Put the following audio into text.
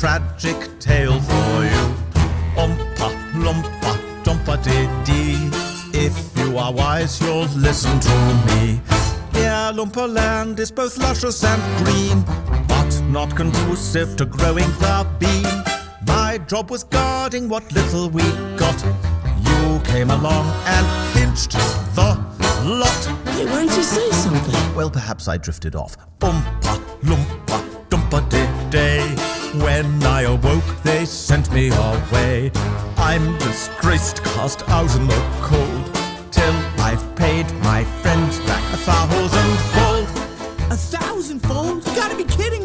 tragic tale for you. Ompa, lumpa, dumpa-dee-dee. If you are wise, you'll listen to me. Yeah, Lumpa Land is both luscious and green, but not conducive to growing the bean. My job was guarding what little we got. You came along and pinched the lot. Hey, why didn't you say something? Well, perhaps I drifted off. Oompa, loompa, dumpa-dee-day. When I awoke, they sent me away. I'm disgraced, cast out in the cold, till I've paid my friends back 1,000-fold. 1,000-fold? You gotta be kidding